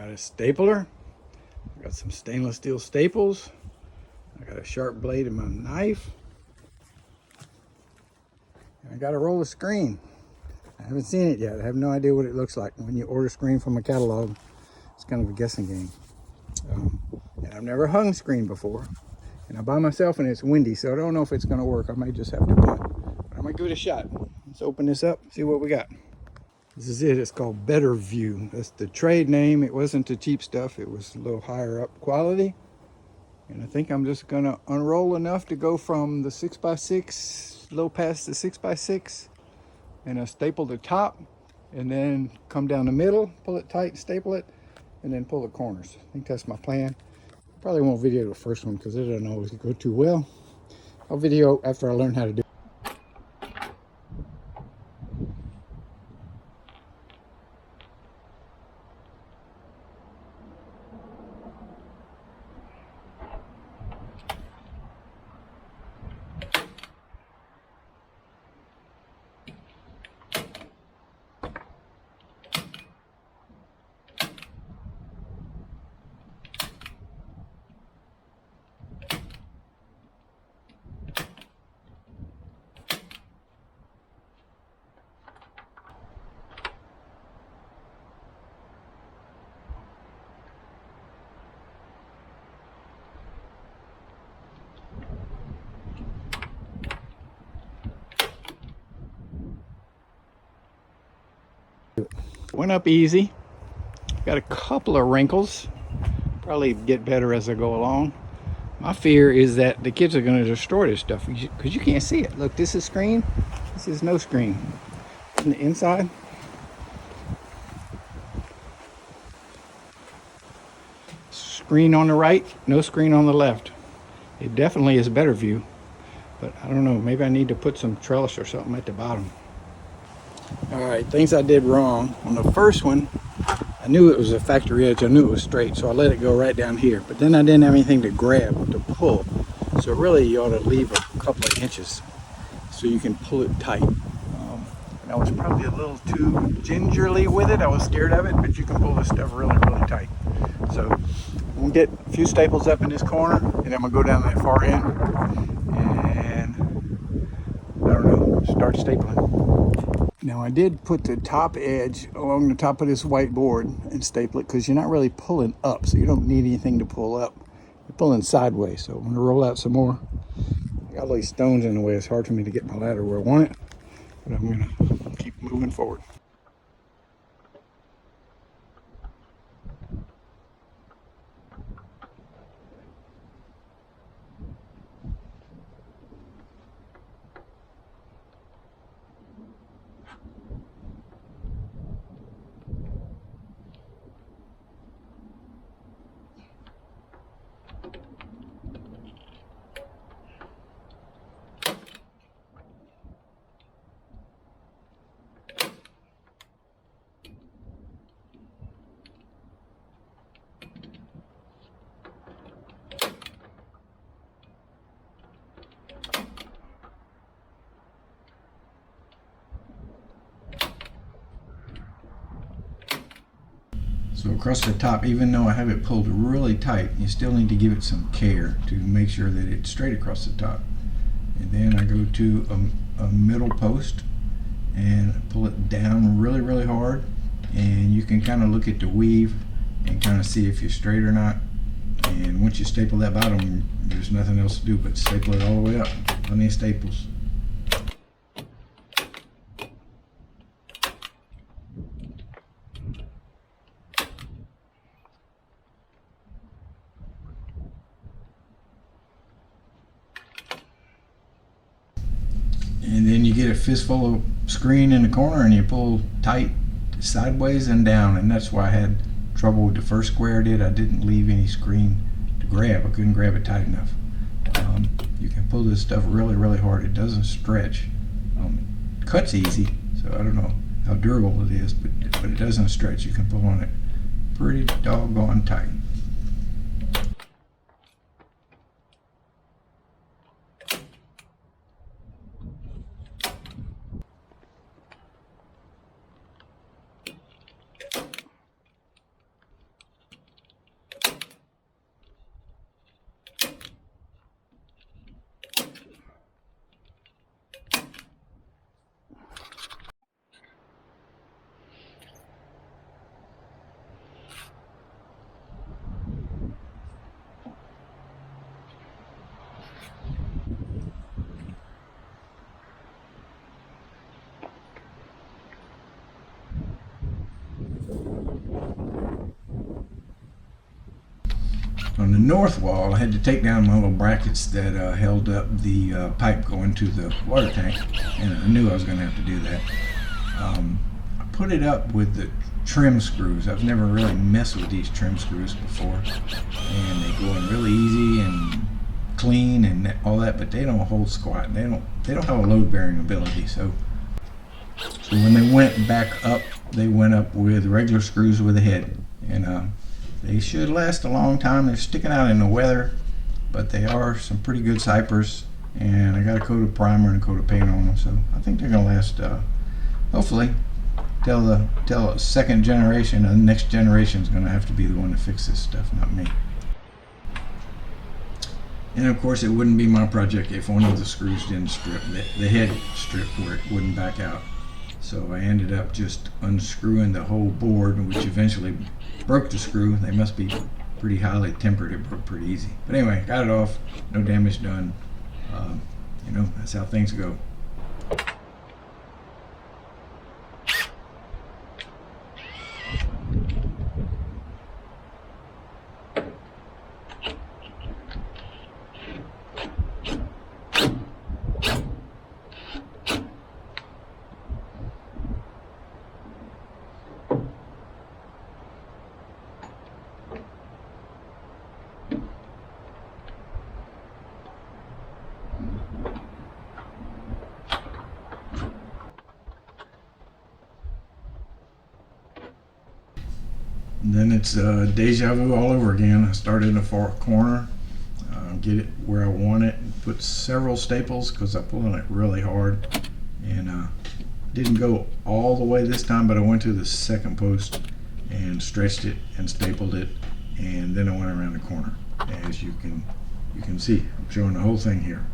got a stapler. I got some stainless steel staples. I got a sharp blade in my knife. And I got a roll of screen. I haven't seen it yet. I have no idea what it looks like. When you order screen from a catalog, it's kind of a guessing game. And I've never hung screen before. And I'm by myself and it's windy, so I don't know if it's going to work. I might just have to punt. But I'm going to give it a shot. Let's open this up, see what we got. This is it. It's called Better View. That's the trade name. It wasn't the cheap stuff. It was a little higher up quality. And I think I'm just going to unroll enough to go from the 6x6, low past the 6x6, and I staple the top, and then come down the middle, pull it tight, staple it, and then pull the corners. I think that's my plan. Probably won't video the first one because it doesn't always go too well. I'll video after I learn how to do it. Went up easy. Got a couple of wrinkles. Probably get better as I go along. My fear is that the kids are going to destroy this stuff because you can't see it. Look, this is screen. This is no screen. On the inside, screen on the right, no screen on the left. It definitely is Better View, but I don't know. Maybe I need to put some trellis or something at the bottom. All right, things I did wrong. On the first one, I knew it was a factory edge. I knew it was straight, so I let it go right down here. But then I didn't have anything to grab, to pull. So really, you ought to leave a couple of inches so you can pull it tight. And I was probably a little too gingerly with it. I was scared of it, but you can pull this stuff really, really tight. So I'm gonna get a few staples up in this corner, and I'm gonna go down that far end, and I don't know, start stapling. Now I did put the top edge along the top of this whiteboard and staple it because you're not really pulling up, so you don't need anything to pull up. You're pulling sideways, so I'm going to roll out some more. I got all these stones in the way. It's hard for me to get my ladder where I want it, but I'm going to keep moving forward. So across the top, even though I have it pulled really tight, you still need to give it some care to make sure that it's straight across the top. And then I go to a middle post and pull it down really, really hard. And you can kind of look at the weave and kind of see if you're straight or not. And once you staple that bottom, there's nothing else to do but staple it all the way up. Plenty of staples. And then you get a fistful of screen in the corner and you pull tight sideways and down, and that's why I had trouble with the first square I did. I didn't leave any screen to grab. I couldn't grab it tight enough. You can pull this stuff really, really hard. It doesn't stretch. Cuts easy, so I don't know how durable it is, but it doesn't stretch. You can pull on it pretty doggone tight. north wall, I had to take down my little brackets that held up the pipe going to the water tank, and I knew I was going to have to do that. I put it up with the trim screws. I've never really messed with these trim screws before, and they go in really easy and clean and all that, but they don't hold squat. They don't have a load bearing ability. So when they went back up, they went up with regular screws with a head, and they should last a long time. They're sticking out in the weather, but they are some pretty good cypers, and I got a coat of primer and a coat of paint on them, so I think they're gonna last hopefully till the second generation. The next generation is gonna have to be the one to fix this stuff, not me. And of course, it wouldn't be my project if one of the screws didn't strip, the head strip where it wouldn't back out. So I ended up just unscrewing the whole board, which eventually broke the screw. They must be pretty highly tempered. It broke pretty easy. But anyway, got it off. No damage done. You know, that's how things go. And then it's deja vu all over again. I started in the far corner, get it where I want it, put several staples because I pulled on it really hard, and didn't go all the way this time, but I went to the second post and stretched it and stapled it, and then I went around the corner. As you can see, I'm showing the whole thing here.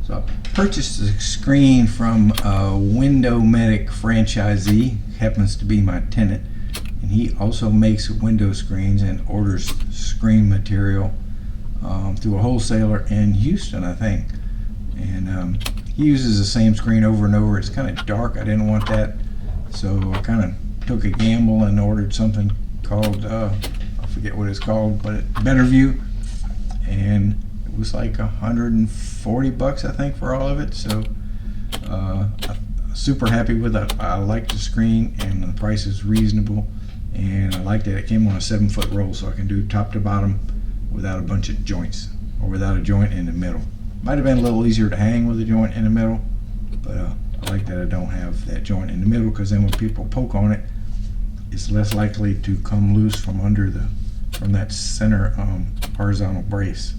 So I purchased a screen from a Window Medic franchisee, happens to be my tenant, and he also makes window screens and orders screen material through a wholesaler in Houston, I think. And he uses the same screen over and over. It's kind of dark. I didn't want that, so I kind of took a gamble and ordered something called I forget what it's called, but Better View, and it was like $140, I think, for all of it. So I'm super happy with it. I like the screen, and the price is reasonable, and I like that it came on a 7-foot roll, so I can do top to bottom without a bunch of joints, or without a joint in the middle. Might have been a little easier to hang with a joint in the middle, but I like that I don't have that joint in the middle, because then when people poke on it, it's less likely to come loose from that center horizontal brace.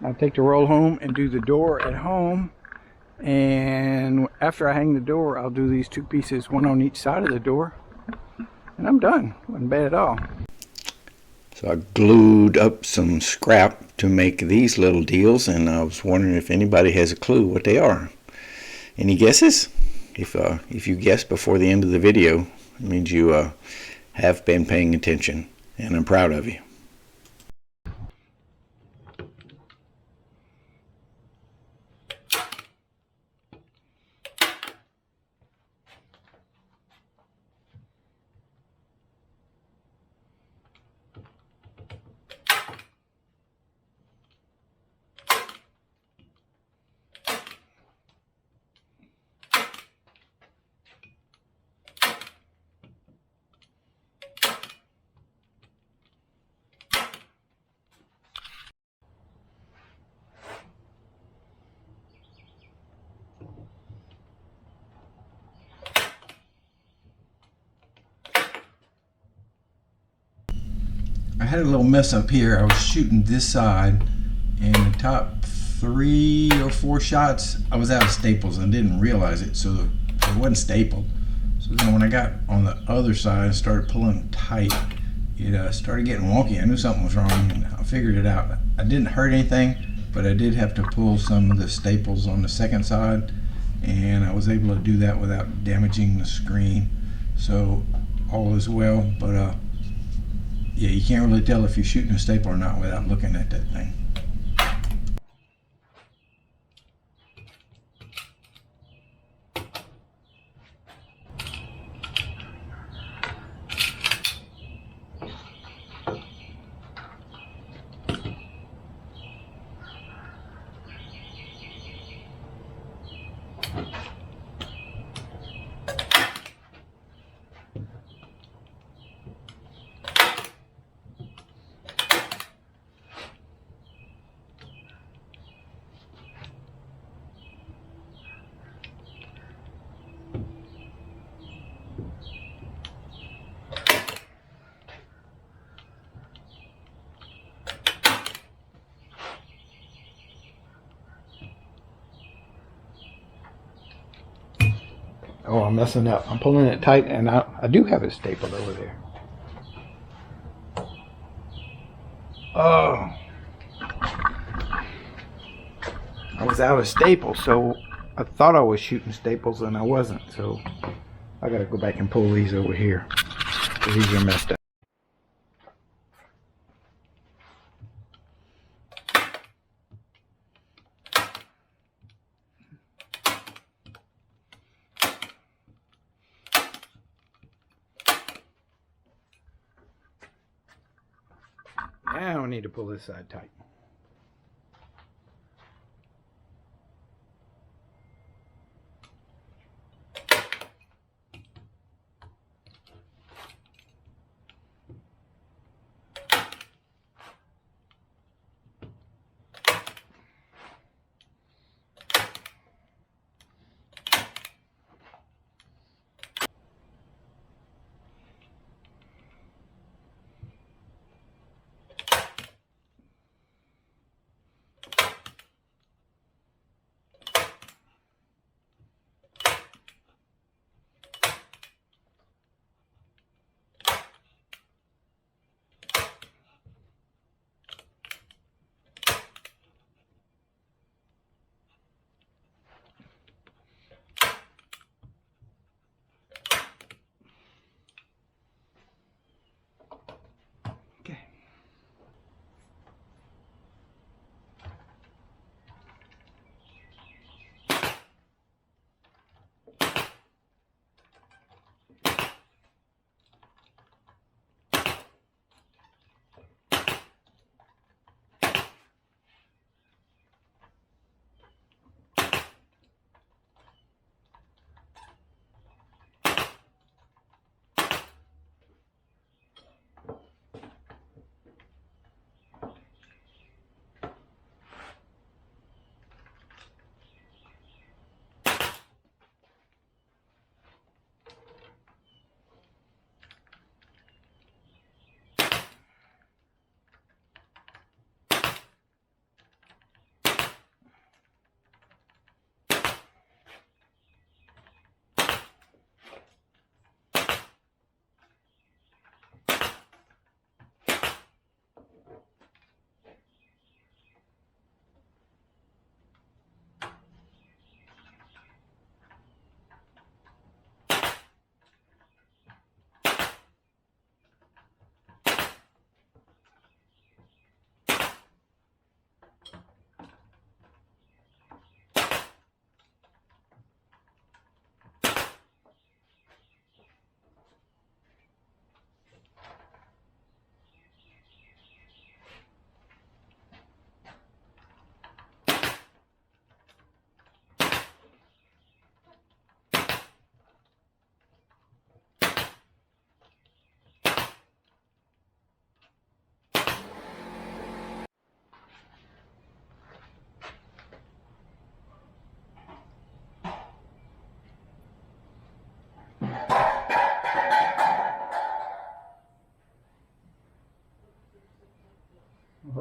I'll take the roll home and do the door at home. And after I hang the door, I'll do these two pieces, one on each side of the door. And I'm done. Wasn't bad at all. So I glued up some scrap to make these little deals, and I was wondering if anybody has a clue what they are. Any guesses? If you guess before the end of the video, it means you have been paying attention, and I'm proud of you. I had a little mess up here. I was shooting this side, and the top 3 or 4 shots I was out of staples and didn't realize it, so it wasn't stapled. So then when I got on the other side and started pulling tight, it started getting wonky. I knew something was wrong, and I figured it out. I didn't hurt anything, but I did have to pull some of the staples on the second side, and I was able to do that without damaging the screen. So all is well, but yeah, you can't really tell if you're shooting a staple or not without looking at that thing. Oh, I'm messing up. I'm pulling it tight, and I do have it stapled over there. Oh. I was out of staples, so I thought I was shooting staples, and I wasn't. So I gotta go back and pull these over here. These are messed up. Now I need to pull this side tight.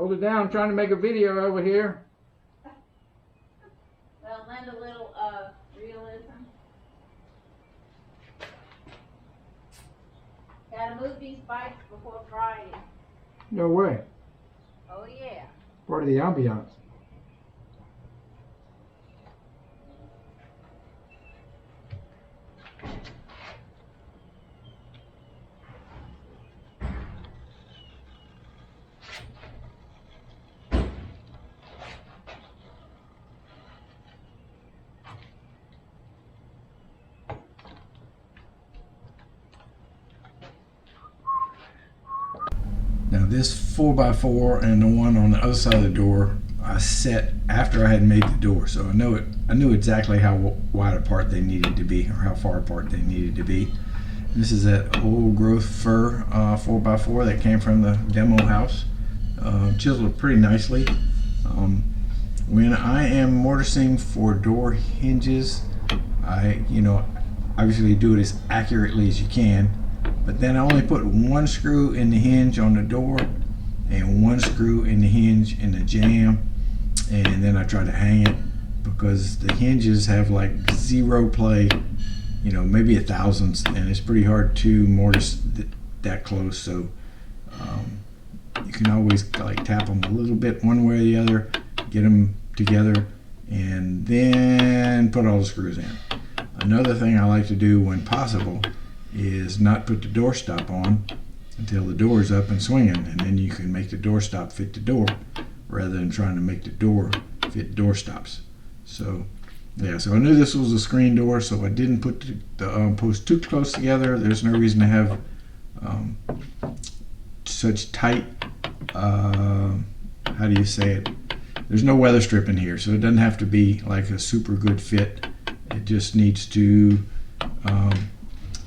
Hold it down, I'm trying to make a video over here. Well, lend a little realism. Gotta move these bikes before Friday. No way. Oh yeah. Part of the ambiance. Now this 4x4 and the one on the other side of the door, I set after I had made the door, so I knew exactly how wide apart they needed to be, or how far apart they needed to be. This is that old growth fir 4x4 that came from the demo house, chiseled pretty nicely. When I am mortising for door hinges, I obviously do it as accurately as you can. But then I only put one screw in the hinge on the door and one screw in the hinge in the jamb, and then I try to hang it because the hinges have like zero play, maybe a thousandth, and it's pretty hard to mortise that close. So you can always like tap them a little bit one way or the other, get them together, and then put all the screws in. Another thing I like to do when possible is not put the door stop on until the door is up and swinging, and then you can make the door stop fit the door rather than trying to make the door fit door stops. So yeah, so I knew this was a screen door, so I didn't put the posts too close together. There's no reason to have such tight, how do you say it? There's no weather strip in here, so it doesn't have to be like a super good fit. It just needs to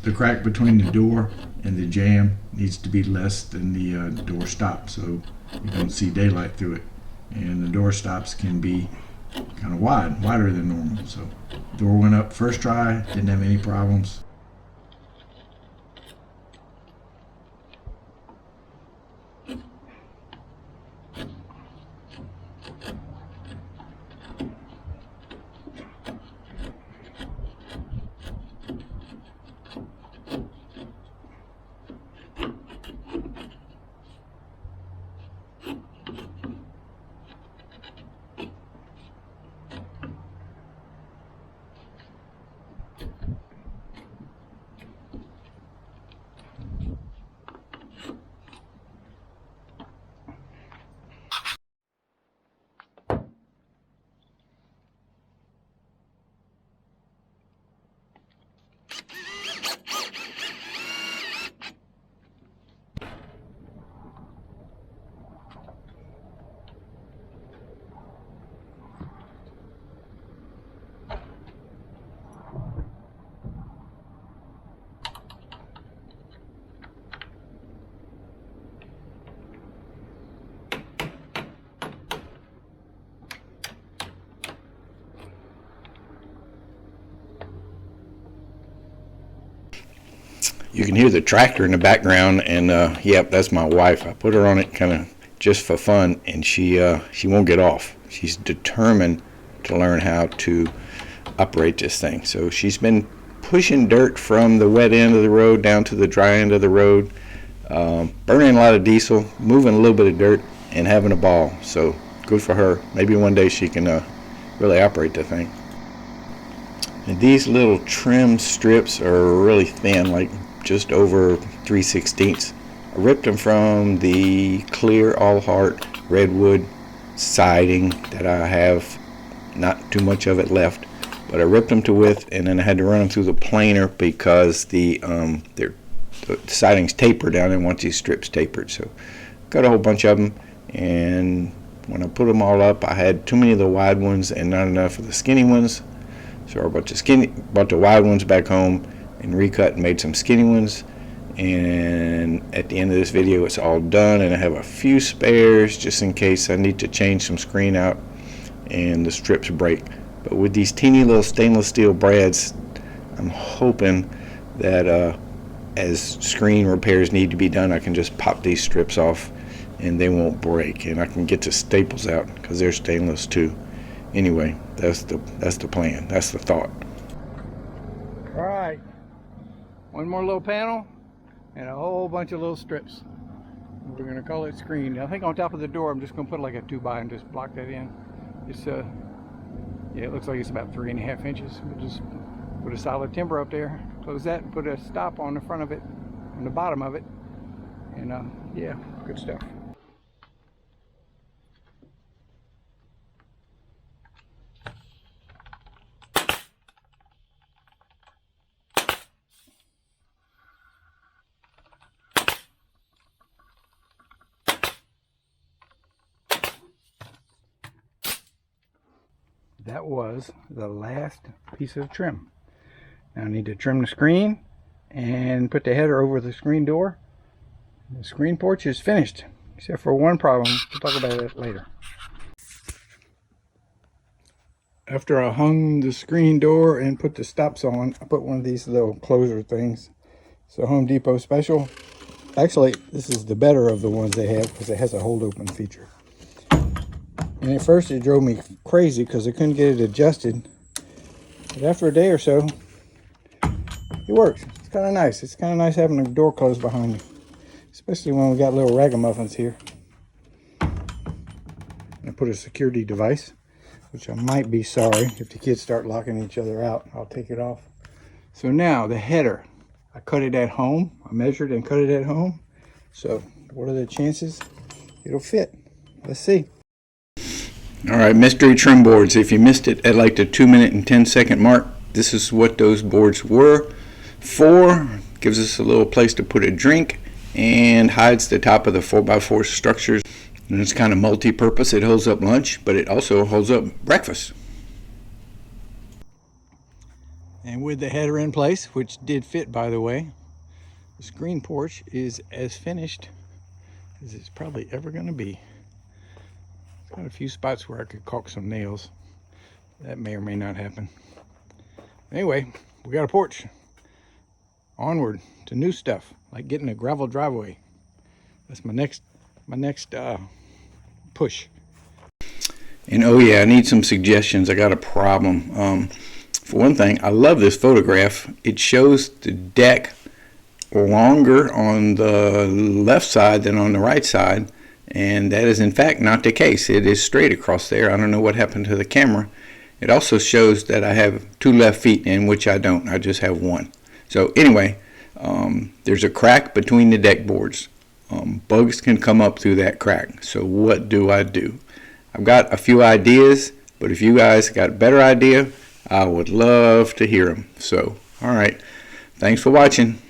the crack between the door and the jamb needs to be less than the door stop, so you don't see daylight through it. And the door stops can be kind of wider than normal. So door went up first try, didn't have any problems. You can hear the tractor in the background, and yep, that's my wife. I put her on it kind of just for fun, and she won't get off. She's determined to learn how to operate this thing. So she's been pushing dirt from the wet end of the road down to the dry end of the road, burning a lot of diesel, moving a little bit of dirt, and having a ball. So good for her. Maybe one day she can really operate the thing. And these little trim strips are really thin, like just over 3/16. I ripped them from the clear all heart redwood siding that I have not too much of it left, but I ripped them to width, and then I had to run them through the planer because the siding's tapered down and want these strips tapered. So got a whole bunch of them, and when I put them all up, I had too many of the wide ones and not enough of the skinny ones. So I brought the wide ones back home and recut and made some skinny ones. And at the end of this video, it's all done, and I have a few spares just in case I need to change some screen out and the strips break. But with these teeny little stainless steel brads, I'm hoping that as screen repairs need to be done, I can just pop these strips off and they won't break, and I can get the staples out because they're stainless too. Anyway, that's the plan. That's the thought. All right, one more little panel and a whole bunch of little strips. We're gonna call it screen. I think on top of the door I'm just gonna put like a 2x and just block that in. It's yeah, it looks like it's about 3.5 inches. We'll just put a solid timber up there, close that, and put a stop on the front of it, on the bottom of it, and yeah, good stuff. That was the last piece of trim. Now I need to trim the screen and put the header over the screen door. The screen porch is finished, except for one problem. We'll talk about it later. After I hung the screen door and put the stops on, I put one of these little closer things. It's a Home Depot special. Actually, this is the better of the ones they have because it has a hold open feature. And at first it drove me crazy because I couldn't get it adjusted. But after a day or so, it works. It's kind of nice. It's kind of nice having the door closed behind you. Especially when we got little ragamuffins here. I put a security device, which I might be sorry if the kids start locking each other out. I'll take it off. So now the header. I cut it at home. I measured and cut it at home. So what are the chances it'll fit? Let's see. All right, mystery trim boards. If you missed it at like the 2-minute and 10-second mark, this is what those boards were for. Gives us a little place to put a drink and hides the top of the 4x4 structures. And it's kind of multi-purpose. It holds up lunch, but it also holds up breakfast. And with the header in place, which did fit, by the way, the screen porch is as finished as it's probably ever going to be. Got a few spots where I could caulk some nails. That may or may not happen. Anyway, we got a porch. Onward to new stuff, like getting a gravel driveway. That's my next push. And oh yeah, I need some suggestions. I got a problem. For one thing, I love this photograph. It shows the deck longer on the left side than on the right side. And that is in fact not the case. It is straight across there. I don't know what happened to the camera. It also shows that I have 2 left feet, in which I don't. I just have 1. So anyway, there's a crack between the deck boards. Bugs can come up through that crack. So what do? I've got a few ideas, but if you guys got a better idea, I would love to hear them. So, all right. Thanks for watching.